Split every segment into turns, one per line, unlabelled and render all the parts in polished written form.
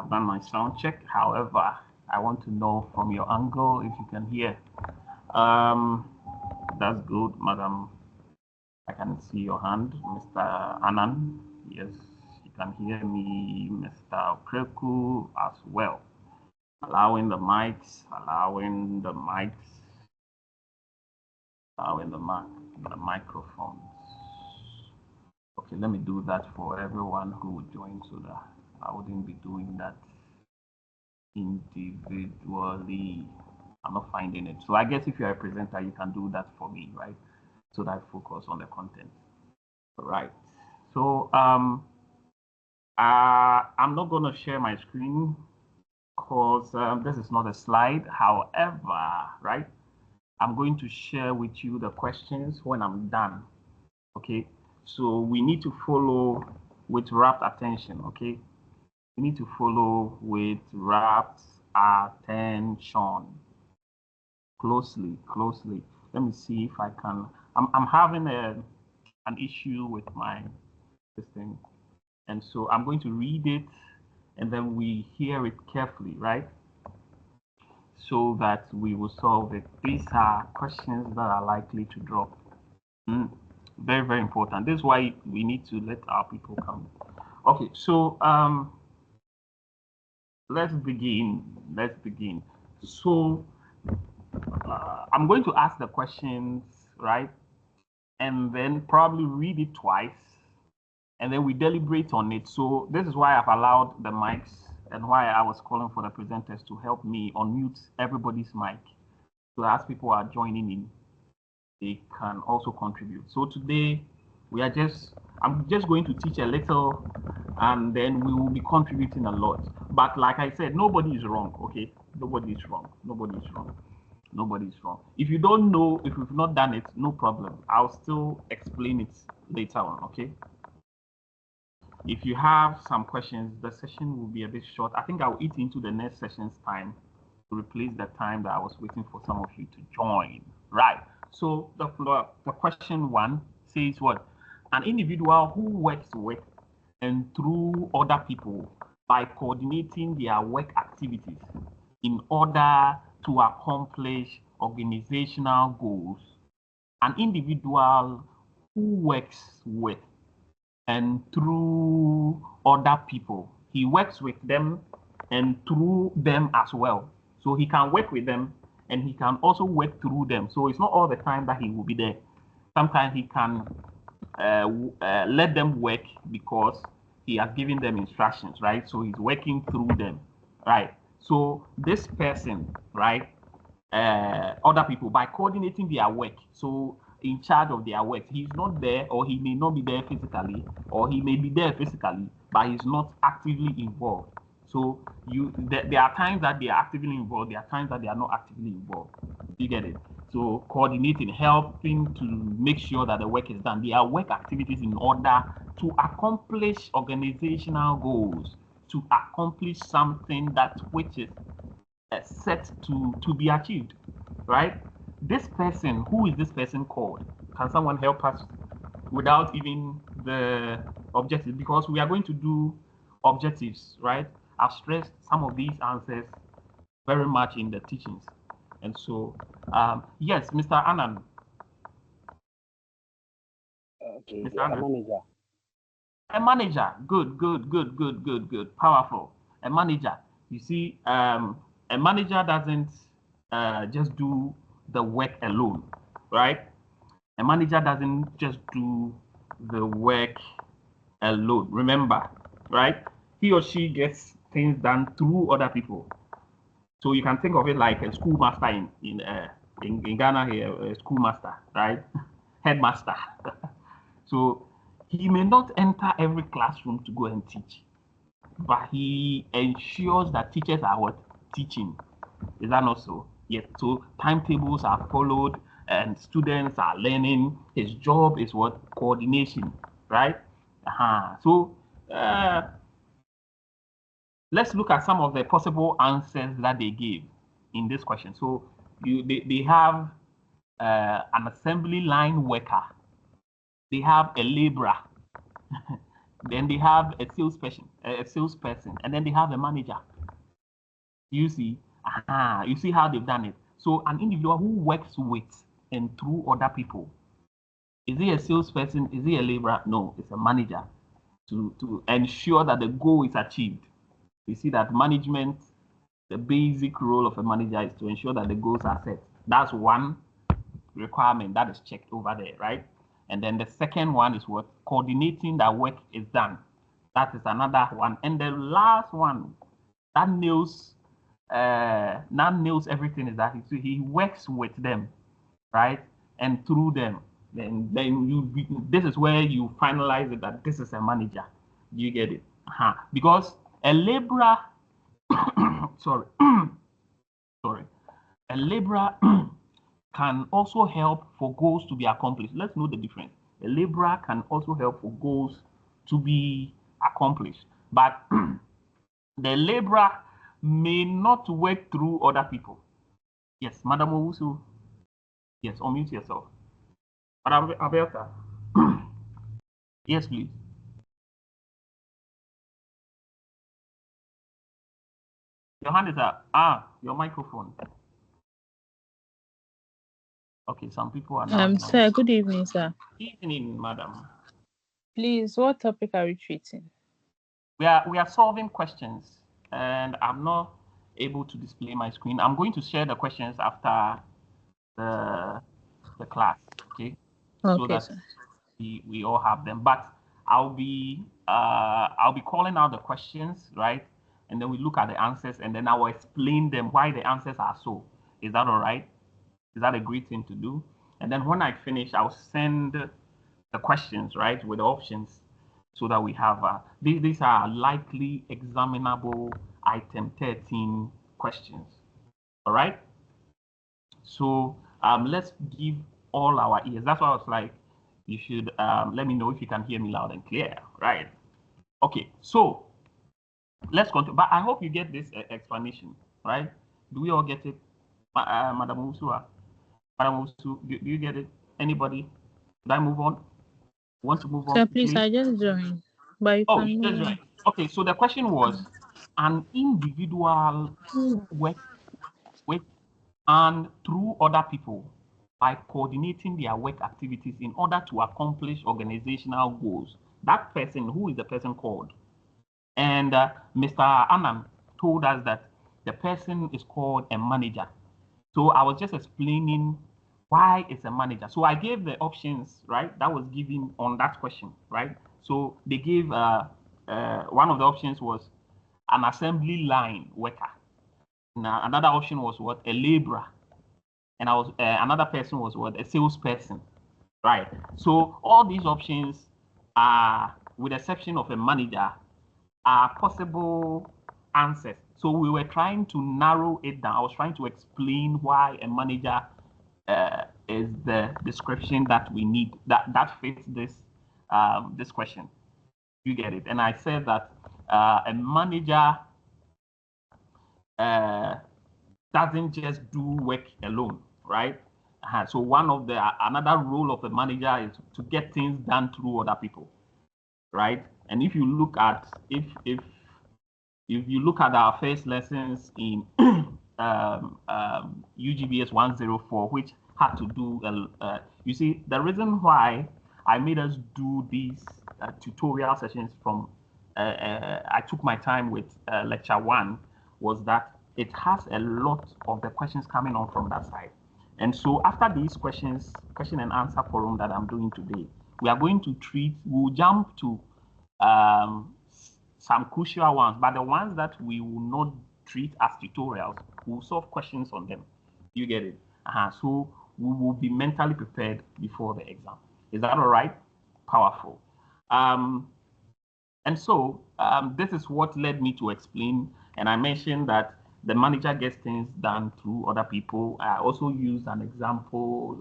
I've done my sound check. However, I want to know from your angle if you can hear. That's good, Madam. I can see your hand, Mr. Anand. Yes, you can hear me, Mr. Okreku as well. Allowing the mics, allowing the microphones. Okay, let me do that for everyone who would join so that I wouldn't be doing that individually. I'm not finding it. So I guess if you're a presenter, you can do that for me, right? So that I focus on the content. All right. So I'm not going to share my screen because this is not a slide. However, right, I'm going to share with you the questions when I'm done. Okay. So we need to follow with rapt attention. Okay. We need to follow with rapt attention. Closely. Let me see if I can. I'm having an issue with this thing, and so I'm going to read it, and then we hear it carefully, right? So that we will solve it. These are questions that are likely to drop. Very, very important. This is why we need to let our people come. Okay, so let's begin. So I'm going to ask the questions, right? And then probably read it twice, and then we deliberate on it. So this is why I've allowed the mics and why I was calling for the presenters to help me unmute everybody's mic. So as people are joining in, they can also contribute. So today I'm just going to teach a little, and then we will be contributing a lot. But like I said, nobody is wrong, okay? Nobody is wrong. If you don't know, if you've not done it, no problem. I'll still explain it later on, okay? If you have some questions, the session will be a bit short. I think I'll eat into the next session's time to replace the time that I was waiting for some of you to join. Right. So the question 1 says what? An individual who works with and through other people by coordinating their work activities in order to accomplish organizational goals. An individual who works with and through other people. He works with them and through them as well. So he can work with them and he can also work through them. So it's not all the time that he will be there. Sometimes he can let them work because he has given them instructions, right? So he's working through them, right? So this person, right, other people, by coordinating their work, so in charge of their work, he's not there, or he may not be there physically, or he may be there physically, but he's not actively involved. So there are times that they are actively involved, there are times that they are not actively involved. You get it? So coordinating, helping to make sure that the work is done. They are work activities in order to accomplish organizational goals, to accomplish something that which is set to be achieved, right? This person, who is this person called? Can someone help us without even the objective? Because we are going to do objectives, right? I've stressed some of these answers very much in the teachings. And so, yes, Mr. Anand.
Okay, Mr. Anand. A manager.
A manager. Good. Powerful. A manager. You see, a manager doesn't just do the work alone, right? A manager doesn't just do the work alone. Remember, right? He or she gets things done through other people. So you can think of it like a schoolmaster in Ghana here, a schoolmaster, right? Headmaster. So he may not enter every classroom to go and teach, but he ensures that teachers are what? Teaching. Is that not so? Yes. So timetables are followed and students are learning. His job is what? Coordination, right? So let's look at some of the possible answers that they gave in this question. So they have an assembly line worker. They have a laborer. Then they have a salesperson, and then they have a manager. You see, you see how they've done it. So an individual who works with and through other people. Is he a salesperson? Is he a laborer? No, it's a manager to ensure that the goal is achieved. You see that management, the basic role of a manager is to ensure that the goals are set. That's one requirement that is checked over there, right? And then the second one is what? Coordinating that work is done. That is another one. And the last one that nails everything is that he works with them, right? And through them, then this is where you finalize it that this is a manager. You get it? Because a laborer, sorry, a laborer can also help for goals to be accomplished. Let's know the difference. A laborer can also help for goals to be accomplished, but the laborer may not work through other people. Yes, Madam Owusu. Yes, unmute yourself. Madam Abelta. Yes, please. Your hand is up. Your microphone. Okay, some people are now.
Sir, good evening, sir.
Evening, madam.
Please, what topic are we treating?
We are solving questions, and I'm not able to display my screen. I'm going to share the questions after the class, okay? So that
sir.
we all have them. But I'll be calling out the questions, right? And then we look at the answers, and then I will explain them why the answers are so. Is that all right? Is that a great thing to do? And then when I finish, I'll send the questions, right, with the options, so that we have these are likely examinable item 13 questions. All right. So let's give all our ears. That's why I was like, you should let me know if you can hear me loud and clear, right? Okay. So let's continue. But I hope you get this explanation, right? Do we all get it, Madam Usua? Madam Usu, do you get it? Anybody? Should I move on? Want to move on?
Sir, please, I just joined. But
you just joined. Okay, so the question was an individual who works with and through other people by coordinating their work activities in order to accomplish organizational goals. That person, who is the person called? And Mr. Anand told us that the person is called a manager. So I was just explaining why it's a manager. So I gave the options, right? That was given on that question, right? So they gave one of the options was an assembly line worker. Now another option was what? A laborer. And I was another person was what? A salesperson, right? So all these options are, with the exception of a manager, are possible answers. So we were trying to narrow it down. I was trying to explain why a manager is the description that we need, that fits this this question. You get it? And I said that a manager doesn't just do work alone, right? So one of the another role of a manager is to get things done through other people, right? And if you look at if you look at our first lessons in UGBS 104, which had to do, you see, the reason why I made us do these tutorial sessions from, I took my time with lecture 1, was that it has a lot of the questions coming on from that side. And so after these question and answer forum that I'm doing today, we are going to we'll jump to some crucial ones, but the ones that we will not treat as tutorials, we'll solve questions on them. You get it? So we will be mentally prepared before the exam. Is that all right? Powerful. And so this is what led me to explain, and I mentioned that the manager gets things done through other people. I also used an example,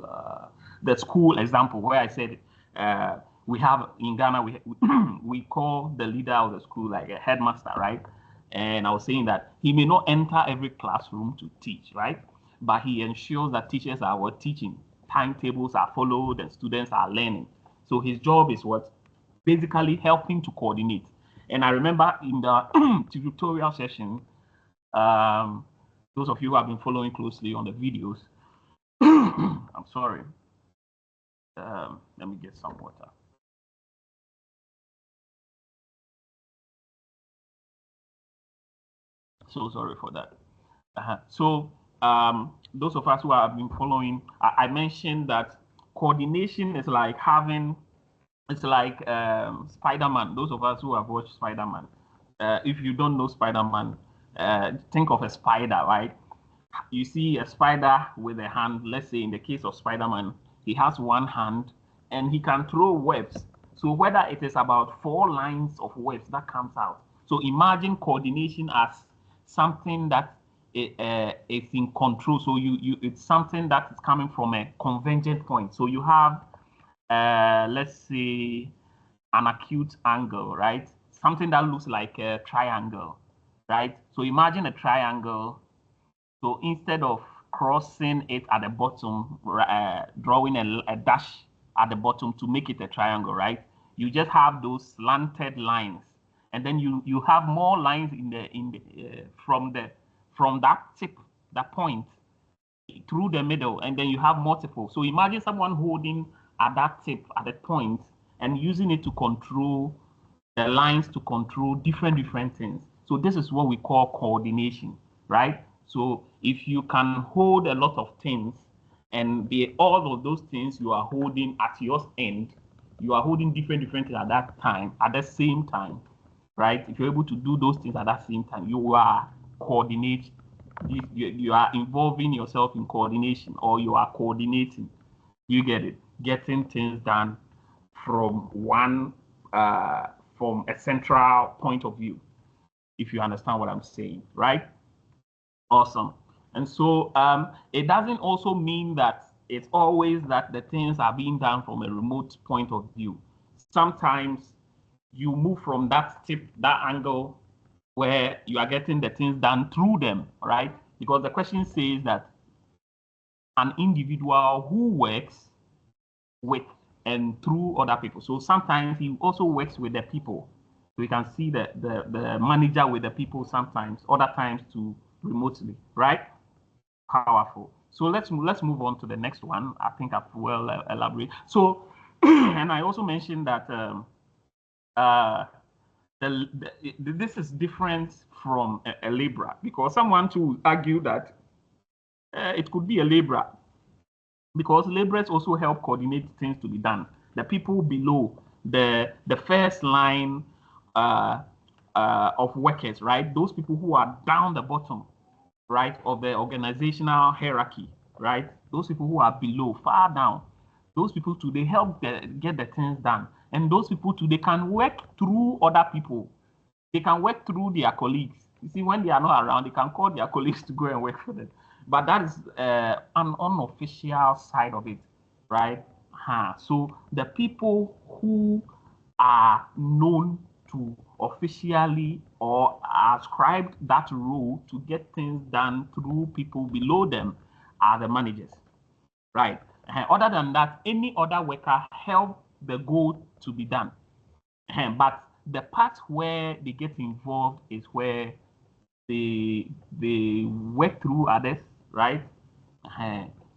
the school example, where I said we have in Ghana, we call the leader of the school like a headmaster, right? And I was saying that he may not enter every classroom to teach, right? But he ensures that teachers are teaching, timetables are followed, and students are learning. So his job is what? basically helping to coordinate. And I remember in the tutorial session, those of you who have been following closely on the videos, I'm sorry. Let me get some water. So sorry for that. So those of us who have been following, I mentioned that coordination is like having, it's like Spider-Man. Those of us who have watched Spider-Man, if you don't know Spider-Man, think of a spider, right? You see a spider with a hand. Let's say in the case of Spider-Man, he has one hand and he can throw webs. So whether it is about 4 lines of webs that comes out. So imagine coordination as something that is in control. So it's something that is coming from a convergent point. So you have, let's say, an acute angle, right? Something that looks like a triangle, right? So imagine a triangle. So instead of crossing it at the bottom, drawing a dash at the bottom to make it a triangle, right? You just have those slanted lines, and then you have more lines from that tip, that point, through the middle, and then you have multiple. So imagine someone holding at that tip, at the point, and using it to control the lines, to control different things. So this is what we call coordination, right? So if you can hold a lot of things, and all of those things you are holding at your end, you are holding different things at that time, at the same time, right? If you're able to do those things at that same time, you are coordinating. You are involving yourself in coordination, or you are coordinating. You get it? Getting things done from from a central point of view, if you understand what I'm saying, right? Awesome. And so it doesn't also mean that it's always that the things are being done from a remote point of view. Sometimes you move from that tip, that angle, where you are getting the things done through them, right? Because the question says that an individual who works with and through other people. So sometimes he also works with the people. So you can see the manager with the people sometimes, other times to remotely, right? Powerful. So let's move on to the next one. I think I've well elaborated. So, and I also mentioned that this is different from a laborer, because someone to argue that it could be a laborer, because laborers also help coordinate things to be done. The people below, the first line of workers, right? Those people who are down the bottom, right, of the organizational hierarchy, right? Those people who are below, far down, those people too, they help get the things done. And those people too, they can work through other people. They can work through their colleagues. You see, when they are not around, they can call their colleagues to go and work for them. But that is an unofficial side of it, right? So the people who are known to officially or ascribed that role to get things done through people below them are the managers, right? Other than that, any other worker help the goal to be done. But the part where they get involved is where they work through others, right?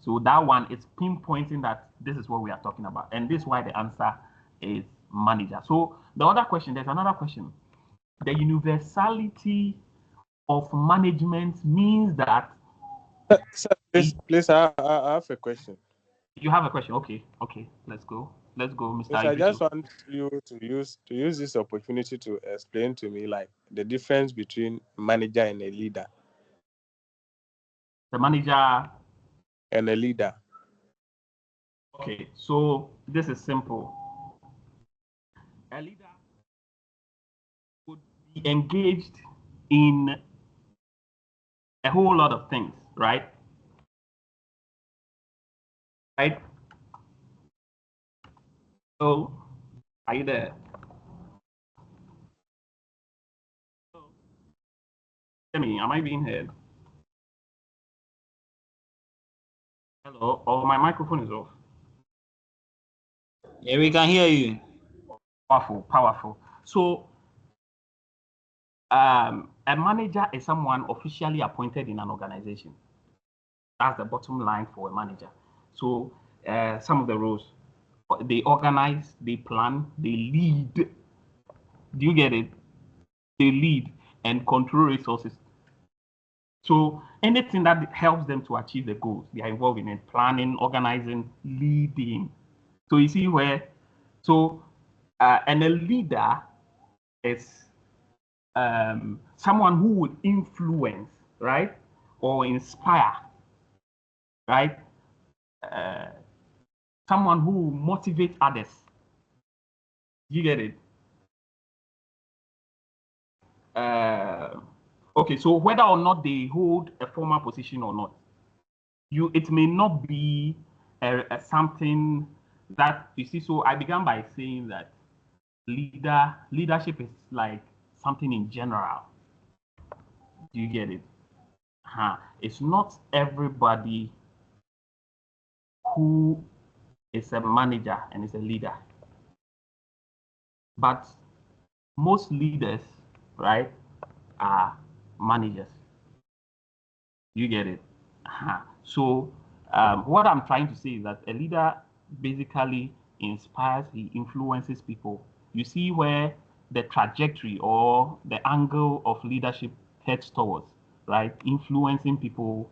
So that one is pinpointing that this is what we are talking about, and this is why the answer is manager. So the other question, there's another question. The universality of management means that.
Sir, please, I have a question.
You have a question? Okay, let's go, Mr.
Yes, I
Ivito.
just want you to use this opportunity to explain to me like the difference between manager and a leader.
The manager
and a leader.
Okay, so this is simple. A leader would be engaged in a whole lot of things, right? Right? So, are you there? Am I being heard? Hello, oh, my microphone is off.
Yeah, we can hear you.
Powerful. So a manager is someone officially appointed in an organization. That's the bottom line for a manager. So some of the roles, they organize, they plan, they lead. Do you get it? They lead and control resources. So anything that helps them to achieve the goals, they are involved in it, planning, organizing, leading. So you see where, and a leader is someone who would influence, right, or inspire, right, someone who will motivate others. You get it? Okay, so whether or not they hold a formal position or not, it may not be something that you see. So I began by saying that leadership is like something in general. Do you get it? It's not everybody who is a manager and is a leader, but most leaders, right, are managers. You get it? So what I'm trying to say is that a leader basically inspires, he influences people. You see where the trajectory or the angle of leadership heads towards, right? Influencing people.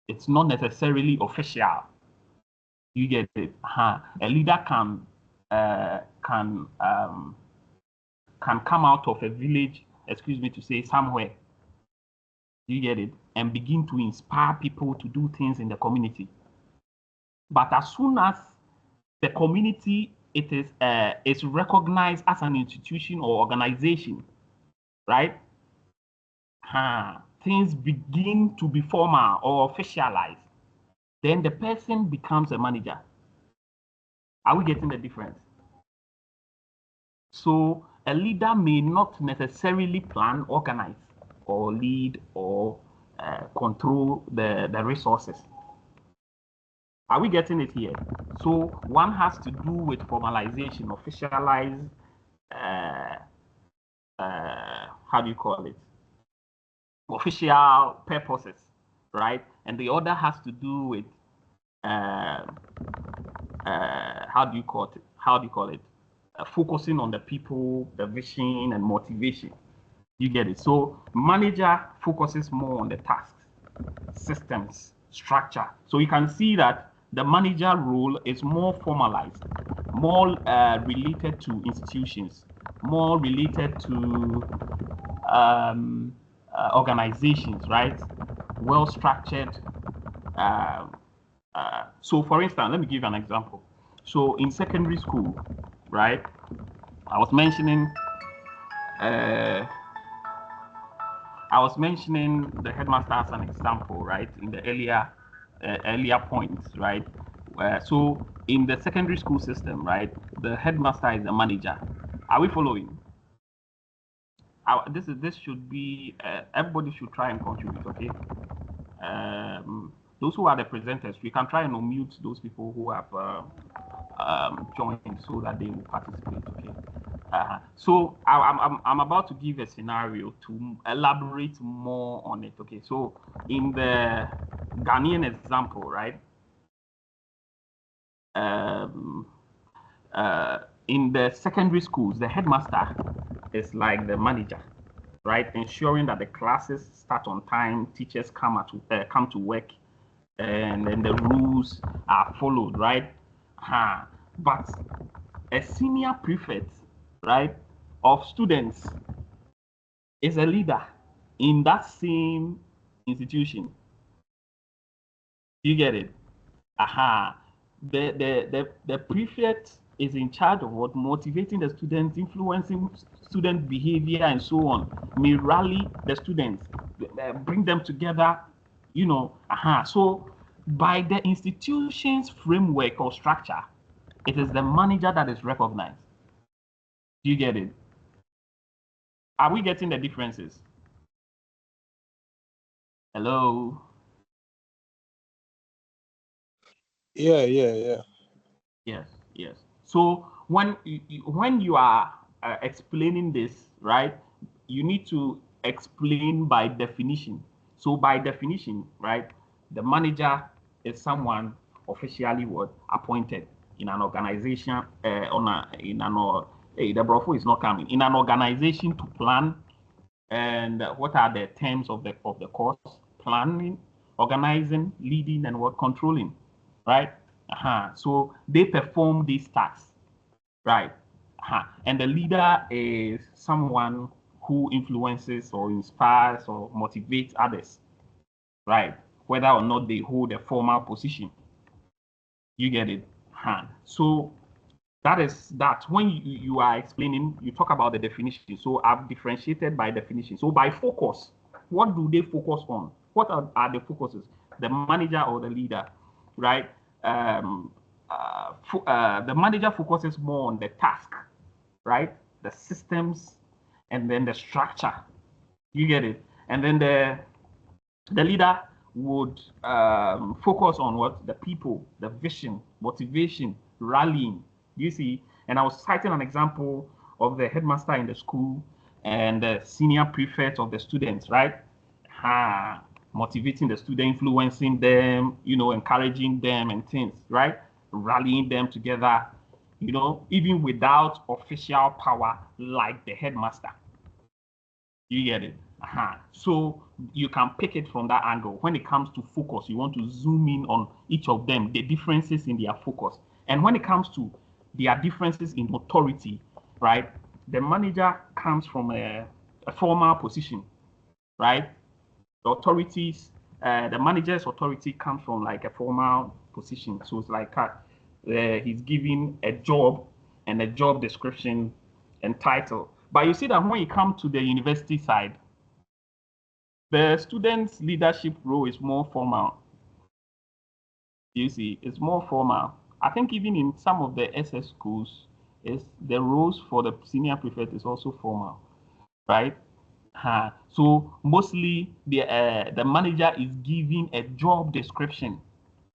It's not necessarily official. You get it? A leader can come out of a village, excuse me to say, somewhere. You get it? And begin to inspire people to do things in the community. But as soon as the community is recognized as an institution or organization, right? Things begin to be formal or officialized. Then the person becomes a manager. Are we getting the difference? So a leader may not necessarily plan, organize, or lead or control the resources. Are we getting it here? So one has to do with formalization, officialize, how do you call it? Official purposes, right? And the other has to do with how do you call it? Focusing on the people, the vision, and motivation. You get it? So manager focuses more on the tasks, systems, structure. So you can see that the manager role is more formalized, more related to institutions, more related to organizations, right? Well structured. So for instance, let me give you an example. So in secondary school, right, I was mentioning the headmaster as an example, right, in the earlier points, right. So in the secondary school system, right, the headmaster is the manager. Are we following? This should be everybody should try and contribute, okay? Those who are the presenters, we can try and unmute those people who have joined so that they will participate, okay? So I'm about to give a scenario to elaborate more on it, okay? So in the Ghanaian example, right? In the secondary schools, the headmaster is like the manager, right? Ensuring that the classes start on time, teachers come to work, and then the rules are followed, right? But a senior prefect, right, of students is a leader in that same institution. You get it? The prefect is in charge of what? Motivating the students, influencing student behavior, and so on. May rally the students, bring them together, you know. So by the institution's framework or structure, it is the manager that is recognized. Do you get it? Are we getting the differences? Hello?
Yeah.
Yes. So when you are explaining this, right, you need to explain by definition. So by definition, right, the manager is someone officially appointed in an organization the brofo is not coming in an organization to plan. And what are the terms of the course? Planning, organizing, leading, and what controlling, right? So they perform these tasks, right? And the leader is someone who influences or inspires or motivates others, right? Whether or not they hold a formal position. You get it? So that is that. When you are explaining, you talk about the definition. So I've differentiated by definition. So by focus, what do they focus on? What are the focuses? The manager or the leader, right? The manager focuses more on the task, right? The systems, and then the structure. You get it? And then the leader would focus on what? The people, the vision, motivation, rallying. You see? And I was citing an example of the headmaster in the school and the senior prefect of the students, right? Motivating the student, influencing them, encouraging them and things, right? Rallying them together, even without official power like the headmaster. You get it? So you can pick it from that angle. When it comes to focus, you want to zoom in on each of them, the differences in their focus. And when it comes to their differences in authority, right? The manager comes from a formal position, right? The authorities, the manager's authority comes from like a formal position. So it's like he's given a job and a job description and title. But you see that when you come to the university side, the student's leadership role is more formal. You see, it's more formal. I think even in some of the SS schools, the roles for the senior prefect is also formal, right? So mostly the manager is giving a job description.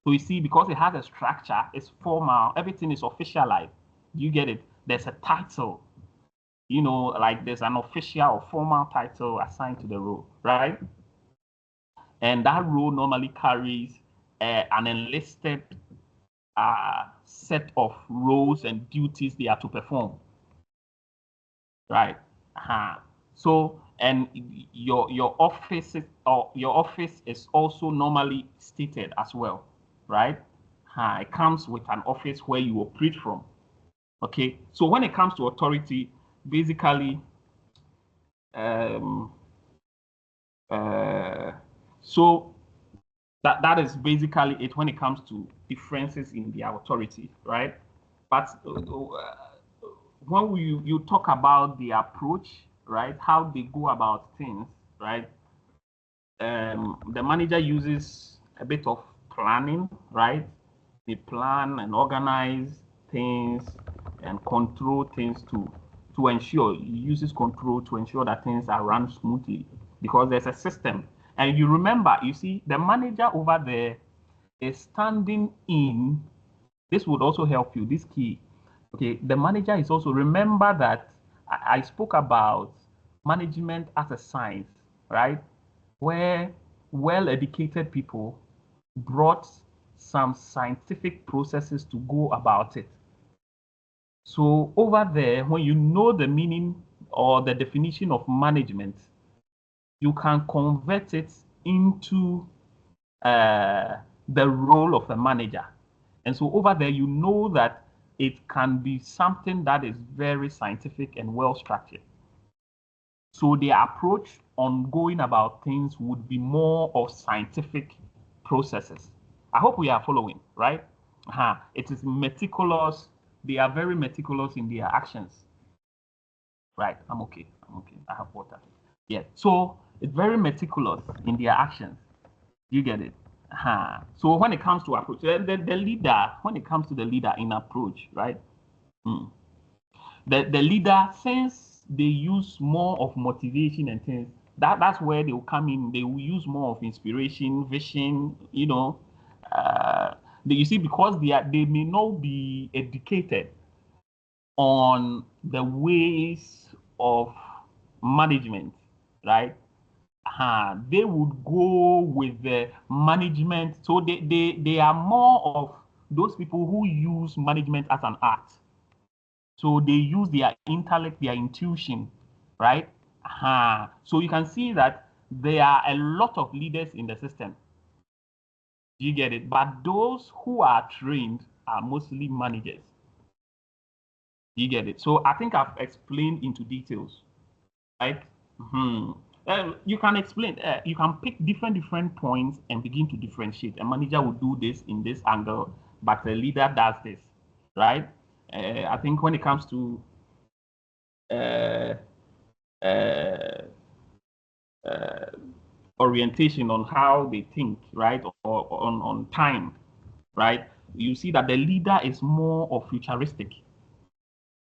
So you see, because it has a structure, it's formal, everything is officialized. You get it? There's a title, like there's an official or formal title assigned to the role, right? And that role normally carries an enlisted set of roles and duties they are to perform, right? So, and your office is also normally stated as well, right? It comes with an office where you operate from. Okay, so when it comes to authority, basically, so that is basically it when it comes to differences in their authority, right? But when you talk about the approach, right, how they go about things, right? The manager uses a bit of planning, right? They plan and organize things and control things to ensure, he uses control to ensure that things are run smoothly because there's a system. And you remember, you see, the manager over there is standing in, this would also help you, this key. Okay, the manager is also, remember that I spoke about management as a science, right? Where well-educated people brought some scientific processes to go about it. So over there, when you know the meaning or the definition of management, you can convert it into the role of a manager. And so over there, you know that it can be something that is very scientific and well structured. So the approach on going about things would be more of scientific processes. I hope we are following, right? It is meticulous. They are very meticulous in their actions. Right, I'm okay. I have water. Yeah, so it's very meticulous in their actions. You get it? So when it comes to approach, the leader, when it comes to the leader in approach, right? The leader, since they use more of motivation and things, that's where they will come in. They will use more of inspiration, vision, you see, because they may not be educated, on the ways of management, right? They would go with the management. So they are more of those people who use management as an art. So they use their intellect, their intuition, right? So you can see that there are a lot of leaders in the system. You get it? But those who are trained are mostly managers. You get it? So I think I've explained into details, right? You can explain, you can pick different points and begin to differentiate. A manager will do this in this angle, but the leader does this, right? I think when it comes to orientation on how they think, right, or on time, right, you see that the leader is more of futuristic.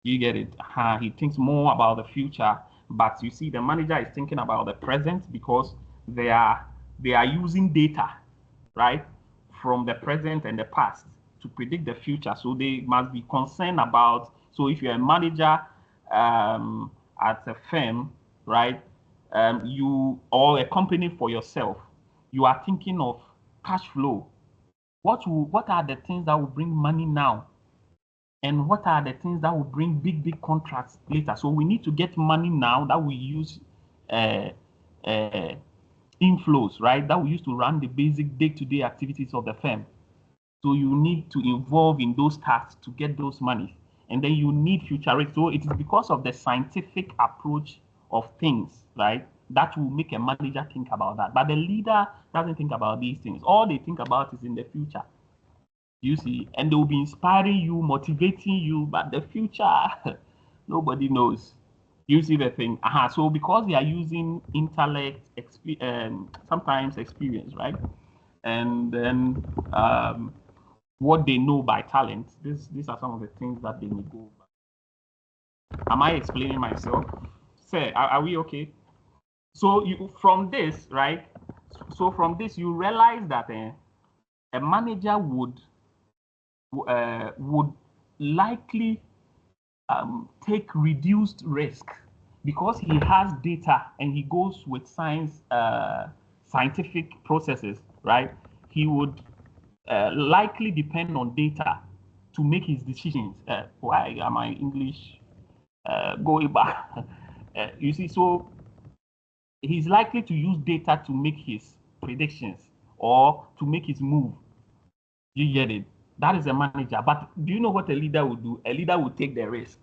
You get it? He thinks more about the future, but you see the manager is thinking about the present because they are using data, right, from the present and the past to predict the future. So they must be concerned about. So if you're a manager at a firm, right, you or a company for yourself, you are thinking of cash flow. What are the things that will bring money now? And what are the things that will bring big contracts later? So we need to get money now that we use inflows, right? That we use to run the basic day-to-day activities of the firm. So you need to involve in those tasks to get those monies. And then you need futuristic. So it is because of the scientific approach of things, right? That will make a manager think about that. But the leader doesn't think about these things. All they think about is in the future. You see, and they will be inspiring you, motivating you, but the future, nobody knows. You see the thing. So because they are using intellect, sometimes experience, right? And then what they know by talent. These are some of the things that they may go by. Am I explaining myself? Sir, are we okay? So from this, right? So from this, you realize that a manager would likely take reduced risk because he has data and he goes with scientific processes, right? He would likely depend on data to make his decisions. Why am I English going back? You see, so he's likely to use data to make his predictions or to make his move. You get it? That is a manager. But do you know what a leader would do? A leader would take the risk.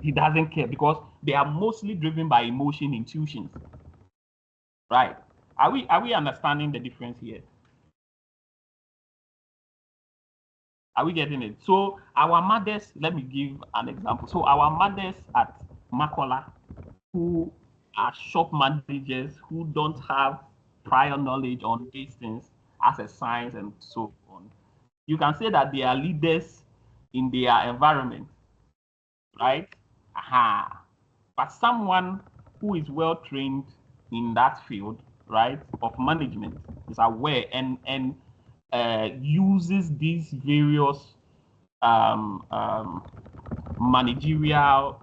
He doesn't care because they are mostly driven by emotion, intuitions. Right? Are we understanding the difference here? Are we getting it? So our mothers, let me give an example. So our mothers at Makola, who are shop managers, who don't have prior knowledge on these things as a science and so on, you can say that they are leaders in their environment, right? But someone who is well trained in that field, right, of management is aware and uses these various managerial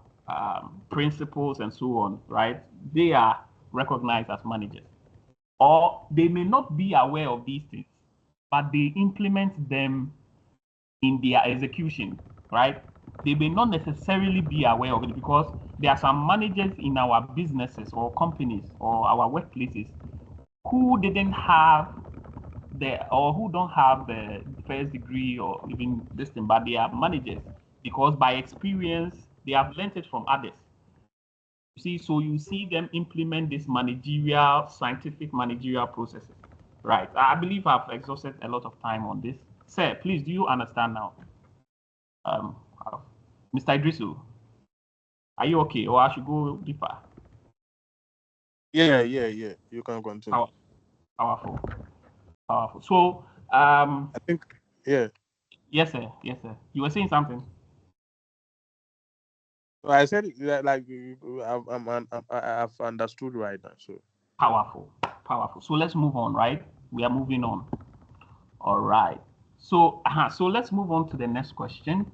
principles and so on, right? They are recognized as managers. Or they may not be aware of these things, but they implement them in their execution, right? They may not necessarily be aware of it because there are some managers in our businesses or companies or our workplaces who didn't have who don't have the first degree or even this thing, but they are managers because by experience they have learned it from others. You see, so you see them implement this scientific managerial processes. Right. I believe I've exhausted a lot of time on this. Sir, please, do you understand now? Um, Mr. Idrisu, are you okay, or I should go deeper?
Yeah. You can continue.
Powerful. So,
I think, yeah.
Yes, sir. You were saying something.
I said that, like, I've understood right now. So
Powerful. So let's move on, right? We are moving on. All right. So let's move on to the next question.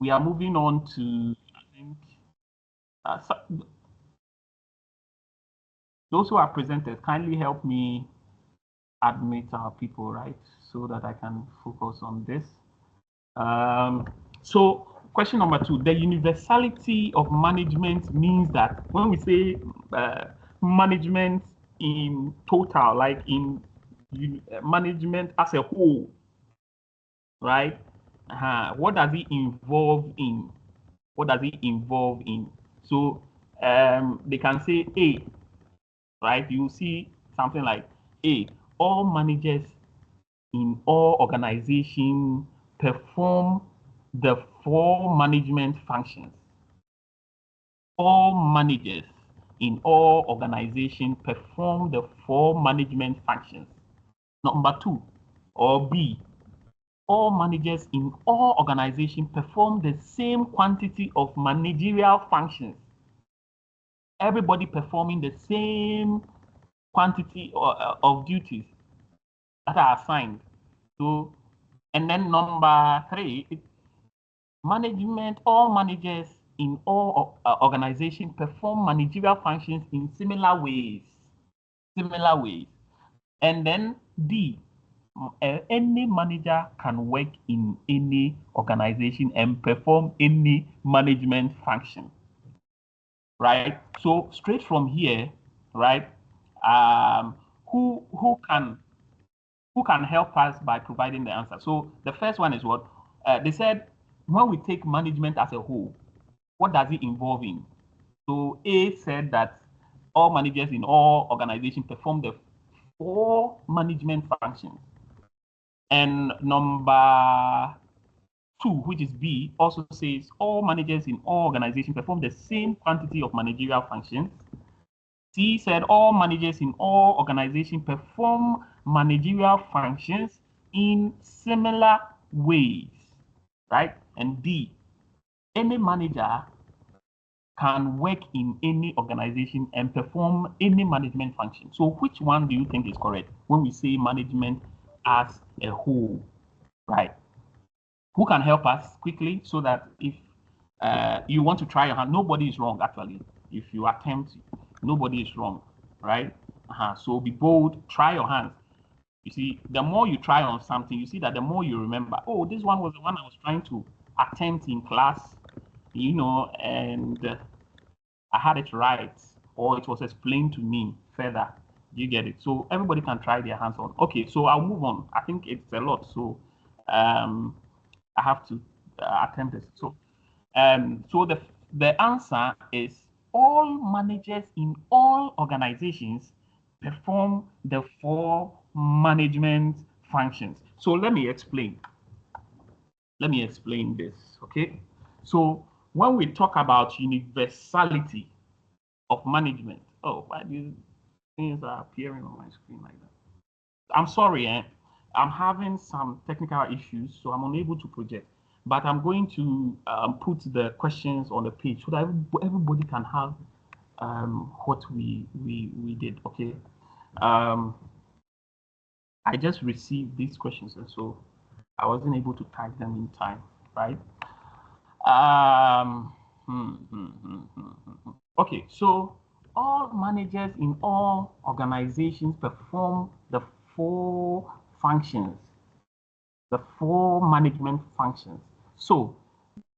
we are moving on to, I think, those who are presented, kindly help me admit our people, right? So that I can focus on this. So question number 2, the universality of management means that when we say management in total, like in management as a whole, right? What does it involve in? What does it involve in? So they can say A, right? You see something like A, all managers in all organizations perform the 4 management functions. All managers in all organizations perform the 4 management functions. Number 2, or B, all managers in all organizations perform the same quantity of managerial functions. Everybody performing the same quantity of duties that are assigned. So, and then number 3, management, all managers in all organizations perform managerial functions in similar ways. And then D, any manager can work in any organization and perform any management function, right? So straight from here, right? Who can help us by providing the answer? So the first one is what they said. When we take management as a whole, what does it involve in? So A said that all managers in all organizations perform the 4 management functions. And number 2, which is B, also says all managers in all organizations perform the same quantity of managerial functions. C said all managers in all organizations perform managerial functions in similar ways, right? And D, any manager can work in any organization and perform any management function. So which one do you think is correct when we say management as a whole, right? Who can help us quickly so that if you want to try your hand, nobody is wrong actually. If you attempt, nobody is wrong, right? So be bold, try your hands. You see, the more you try on something, you see that the more you remember, oh, this one was the one I was trying to attempt in class, you know, and I had it right, or it was explained to me further. You get it? So everybody can try their hands on. Okay, so I'll move on. I think it's a lot, so I have to attempt this. So, so the answer is all managers in all organizations perform the 4 management functions. So let me explain. Let me explain this, okay? So when we talk about universality of management, oh, why these things are appearing on my screen like that? I'm sorry, I'm having some technical issues, so I'm unable to project. But I'm going to put the questions on the page so that everybody can have what we did. Okay. I just received these questions, and so I wasn't able to type them in time, right? Okay, so all managers in all organizations perform the 4 functions, the 4 management functions. So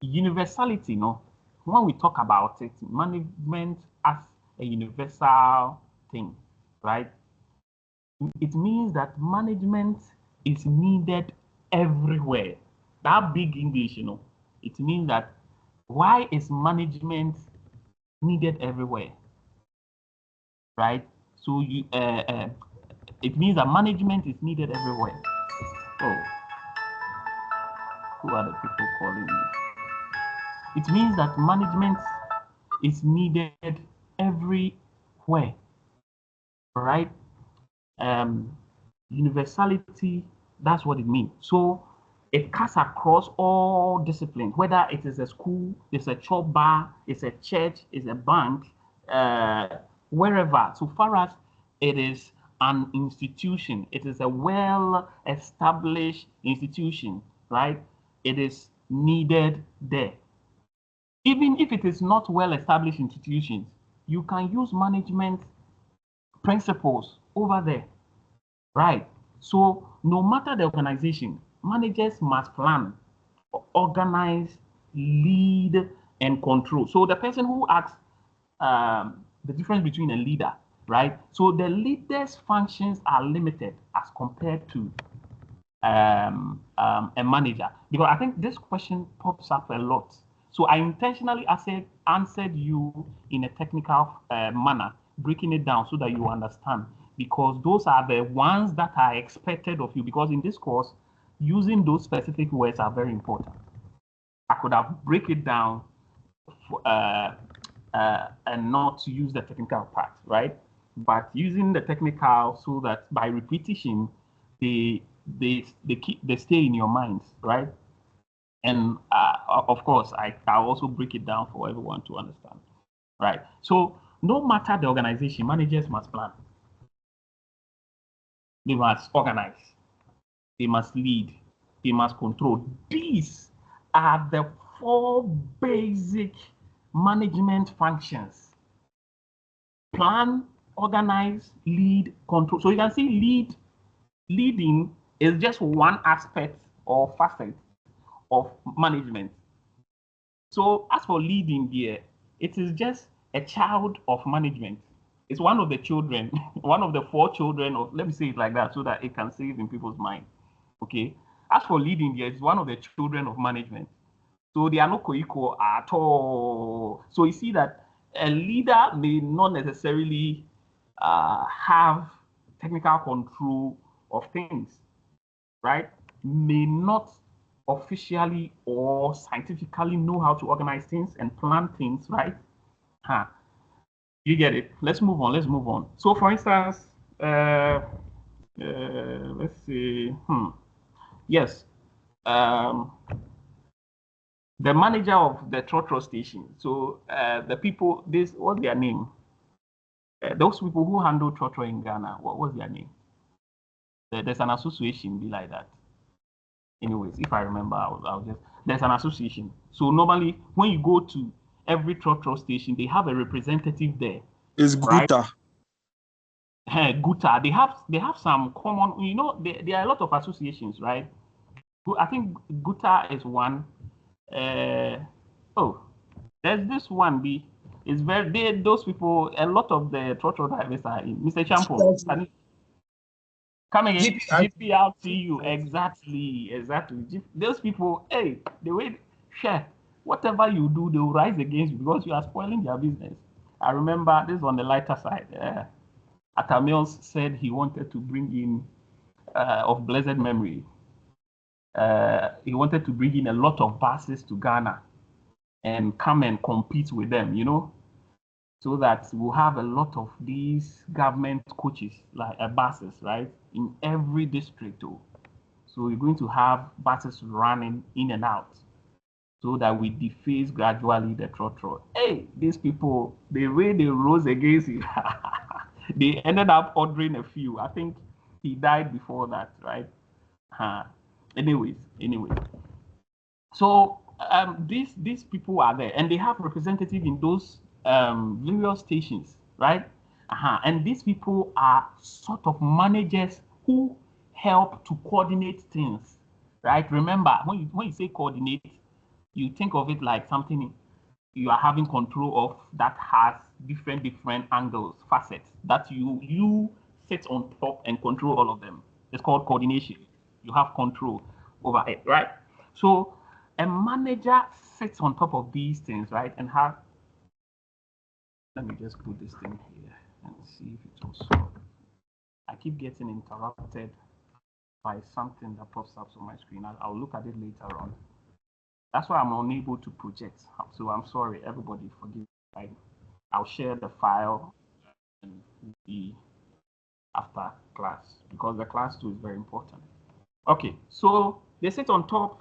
universality, no, when we talk about it, management as a universal thing, right? It means that management is needed everywhere. That big English, you know, it means that why is management needed everywhere, right? So it means that management is needed everywhere. Oh, who are the people calling me? It means that management is needed everywhere, right? Universality, that's what it means. So it cuts across all disciplines, whether it is a school, it's a chop bar, it's a church, it's a bank, wherever. So far as it is an institution, it is a well-established institution, right? It is needed there. Even if it is not well-established institutions, you can use management principles over there, right? So no matter the organization, managers must plan, organize, lead, and control. So the person who asks the difference between a leader, right? So the leader's functions are limited as compared to a manager, because I think this question pops up a lot. So I intentionally answered you in a technical manner, breaking it down so that you understand, because those are the ones that are expected of you, because in this course, using those specific words are very important. I could have break it down and not use the technical part, right? But using the technical so that by repetition, they stay in your minds, right? And of course, I'll also break it down for everyone to understand, right? So no matter the organization, managers must plan. They must organize. They must lead. They must control. These are the 4 basic management functions: plan, organize, lead, control. So you can see leading is just one aspect or facet of management. So as for leading here, it is just a child of management. It's one of the children, one of the 4 children of, let me say it like that so that it can save in people's mind. Okay. As for leading here, it's one of the children of management. So they are not co-equal at all. So you see that a leader may not necessarily have technical control of things, right? May not officially or scientifically know how to organize things and plan things, right? You get it? Let's move on. So for instance, let's see. Yes. The manager of the trotro station. So the people, what's their name? Those people who handle trotro in Ghana, what was their name? There's an association be like that. Anyways, if I remember, I'll just, there's an association. So normally when you go to every trotro station, they have a representative there.
It's
right?
Guta.
Guta. They have some common, you know, there are a lot of associations, right? I think Guta is one. There's this one. It's very those people. A lot of the trotro drivers are in. Mr. Champo, come again. GPRTU. Exactly. Those people, hey, the way share whatever you do, they will rise against you because you are spoiling their business. I remember this on the lighter side. Atamils said he wanted to bring in, of blessed memory, he wanted to bring in a lot of buses to Ghana and come and compete with them, you know, so that we'll have a lot of these government coaches, like buses, right, in every district. Too. So we're going to have buses running in and out so that we deface gradually the trotro. Hey, these people, the way they rose against it, they ended up ordering a few. I think he died before that, right? Anyways. So these people are there, and they have representatives in those various stations, right? And these people are sort of managers who help to coordinate things, right? Remember, when you say coordinate, you think of it like something you are having control of that has different angles, facets that you sit on top and control all of them. It's called coordination. You have control over it, right? So a manager sits on top of these things, right? And let me just put this thing here and see if it will solve. I keep getting interrupted by something that pops up on my screen. I'll look at it later on. That's why I'm unable to project. So I'm sorry, everybody, forgive me. I'll share the file and be after class because the class too is very important. Okay, so they sit on top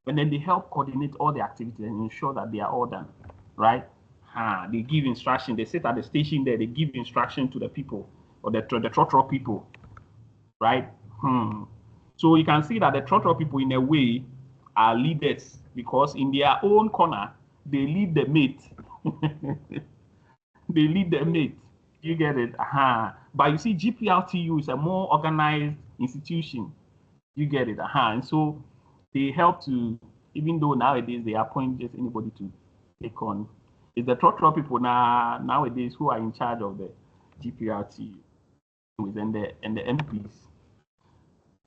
and then they help coordinate all the activities and ensure that they are all done, right? They give instruction. They sit at the station there. They give instruction to the people or the trotro people, right? So you can see that the trotro people, in a way, are leaders because in their own corner, they lead the mate. They lead the mate. You get it? But you see, GPLTU is a more organized institution. You get it? And so they help to, even though nowadays they appoint just anybody to take on. It's the top people nowadays who are in charge of the GPRTU and the MPs.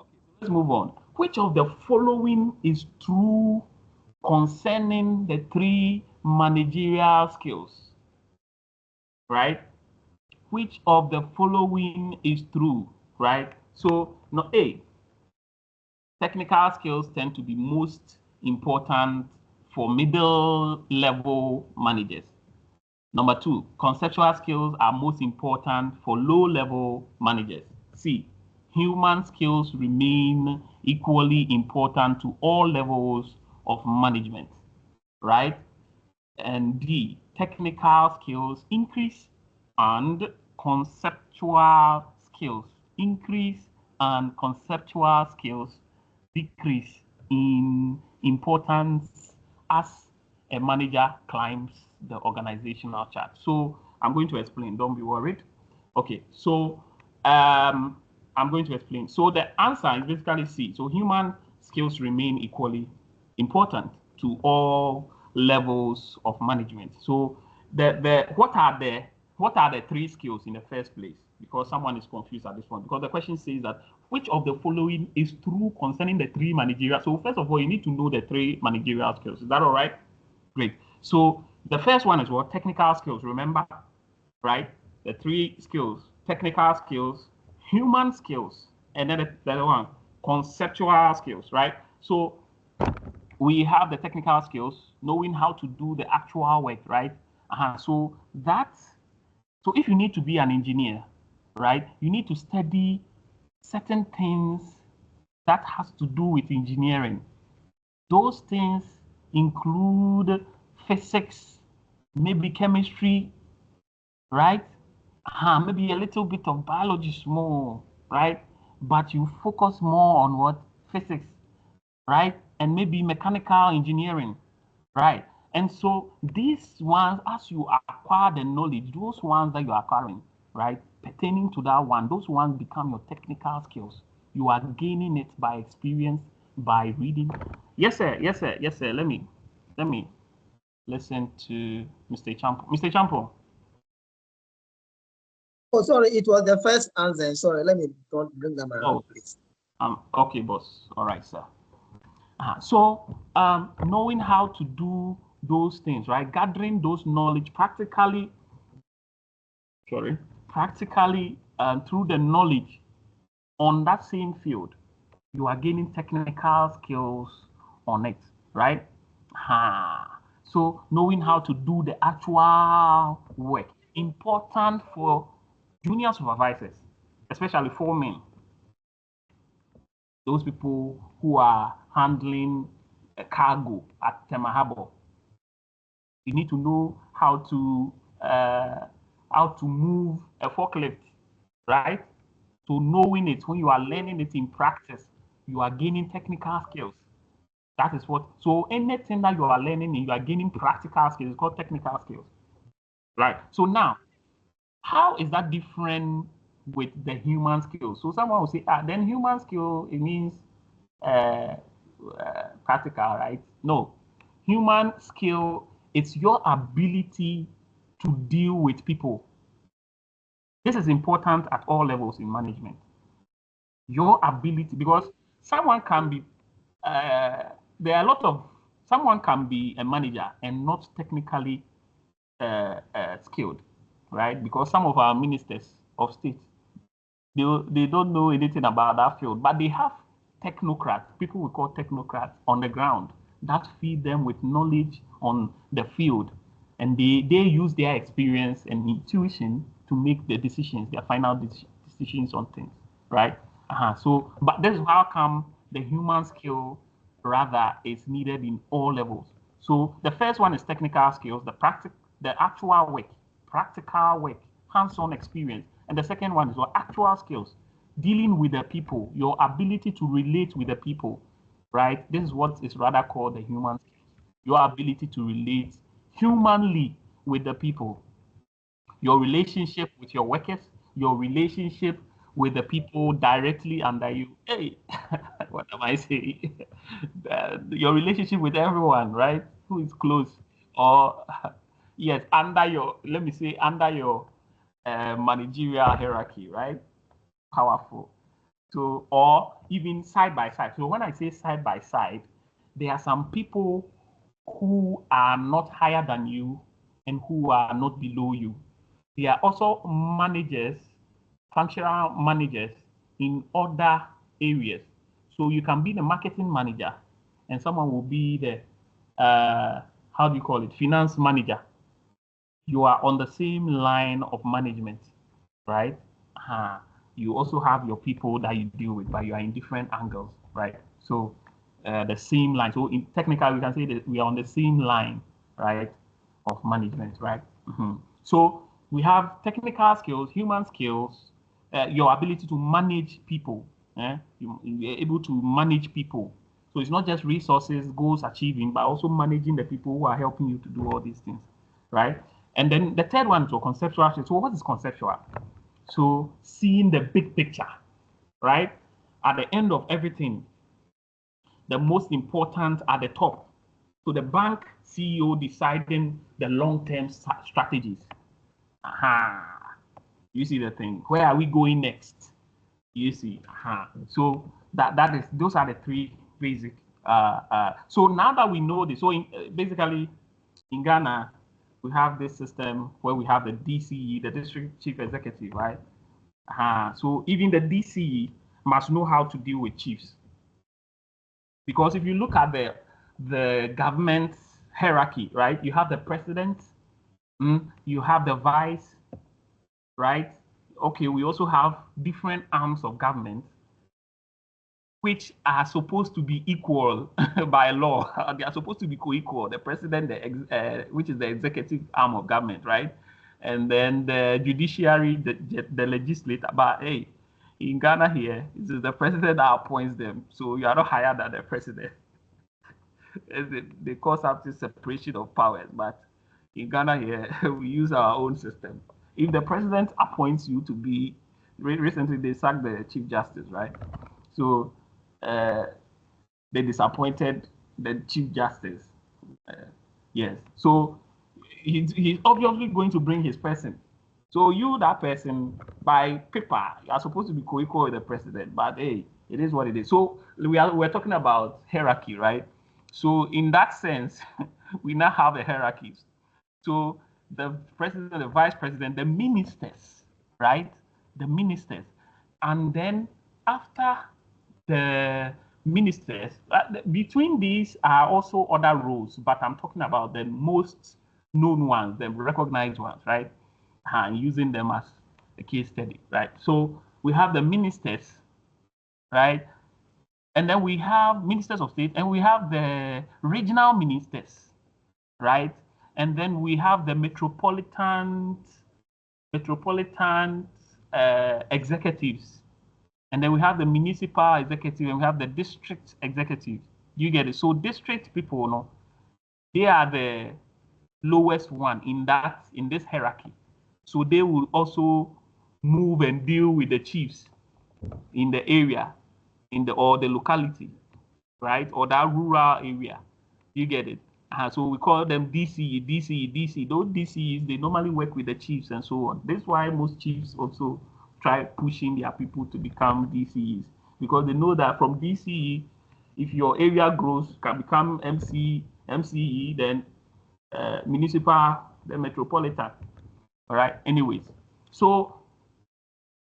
Okay, so let's move on. Which of the following is true concerning the 3 managerial skills? Right? Which of the following is true? Right? So, no, A, technical skills tend to be most important for middle level managers. Number 2, conceptual skills are most important for low level managers. C, human skills remain equally important to all levels of management, right? And D, technical skills increase and conceptual skills increase and conceptual skills decrease in importance as a manager climbs the organizational chart. So I'm going to explain, don't be worried. Okay, so I'm going to explain. So the answer is basically C. So human skills remain equally important to all levels of management. So what are the 3 skills in the first place? Because someone is confused at this point. Because the question says that which of the following is true concerning the 3 managerial? So first of all, you need to know the 3 managerial skills. Is that all right? Great. So the first one is what? Technical skills. Remember, right? The 3 skills: technical skills, human skills, and then the other one, conceptual skills, right? So we have the technical skills, knowing how to do the actual work, right? So if you need to be an engineer, right, you need to study certain things that has to do with engineering. Those things include physics, maybe chemistry, right? Maybe a little bit of biology, small, right? But you focus more on what? Physics, right? And maybe mechanical engineering, right? And so these ones, as you acquire the knowledge, those ones that you are acquiring, right, pertaining to that one, those ones become your technical skills. You are gaining it by experience, by reading. Yes, sir. Yes, sir. Yes, sir. Let me listen to Mr. Champo. Mr. Champo.
Oh, sorry, it was the first answer. Sorry, let me bring them around, please.
Okay, boss. All right, sir. So knowing how to do those things, right? Gathering those knowledge practically through the knowledge on that same field, you are gaining technical skills on it, right? So knowing how to do the actual work, important for junior supervisors, especially foremen, those people who are handling a cargo at Tema Harbor. You need to know how to move a forklift, right? So knowing it, when you are learning it in practice, you are gaining technical skills. That is what, so anything that you are learning, you are gaining practical skills, it's called technical skills, right? So now, how is that different with the human skills? So someone will say, then human skill, it means practical, right? No, human skill, it's your ability to deal with people. This is important at all levels in management. Your ability, because someone can be, someone can be a manager and not technically skilled, right? Because some of our ministers of state, they don't know anything about that field, but they have technocrats, people we call technocrats on the ground that feed them with knowledge on the field, and they use their experience and intuition to make the decisions, their final decisions on things, right? So, but this is how come the human skill rather is needed in all levels. So the first one is technical skills, the actual work, practical work, hands-on experience. And the second one is your actual skills, dealing with the people, your ability to relate with the people, right? This is what is rather called the human skill. your ability to relate humanly with the people, your relationship with your workers, your relationship with the people directly under you. Hey, what am I saying? Your relationship with everyone, right? Who is close, or yes, under your, let me say, under your managerial hierarchy, right? Powerful. So, or even side by side. So when I say side by side, there are some people who are not higher than you and who are not below you. They are also managers, functional managers in other areas. So you can be the marketing manager and someone will be the, how do you call it, finance manager. You are on the same line of management, right? You also have your people that you deal with, but you are in different angles, right? So the same line. So in technical, we can say that we are on the same line, right, of management, right? So we have technical skills, human skills, your ability to manage people. You're able to manage people. So it's not just resources, goals achieving, but also managing the people who are helping you to do all these things, right? And then the third one is conceptual. So what is conceptual? So seeing the big picture, right? At the end of everything, the most important at the top. So the bank CEO deciding the long-term strategies. You see the thing. Where are we going next? You see. So that is, those are the three basic. So now that we know this, so basically in Ghana, we have this system where we have the DCE, the district chief executive, right? So even the DCE must know how to deal with chiefs. Because if you look at the government hierarchy, right? You have the president, you have the vice, right? Okay, we also have different arms of government which are supposed to be equal by law. They are supposed to be co-equal. The president, which is the executive arm of government, right? And then the judiciary, the legislature. But hey, in Ghana here, it is the president that appoints them. So you are not higher than the president. They call something separation of powers. But in Ghana here, we use our own system. If the president appoints you to be, recently they sacked the chief justice, right? So they disappointed the chief justice. Yes. So he's obviously going to bring his person. So you, that person, by paper, you are supposed to be co-equal with the president. But hey, it is what it is. So we're talking about hierarchy, right? So in that sense, we now have a hierarchy. So the president, the vice president, the ministers, right? The ministers. And then after the ministers, between these are also other roles, but I'm talking about the most known ones, the recognized ones, right? And using them as a case study, right? So we have the ministers, right? And then we have ministers of state, and we have the regional ministers, right? And then we have the metropolitan executives. And then we have the municipal executive and we have the district executive. You get it? So district people, no, they are the lowest one in this hierarchy. So they will also move and deal with the chiefs in the area, or the locality, right? Or that rural area. You get it? So we call them DCE, DCE, DCE. Those DCEs, they normally work with the chiefs and so on. That's why most chiefs also try pushing their people to become DCEs, because they know that from DCE, if your area grows, can become MCE, then municipal, then metropolitan. All right. Anyways, so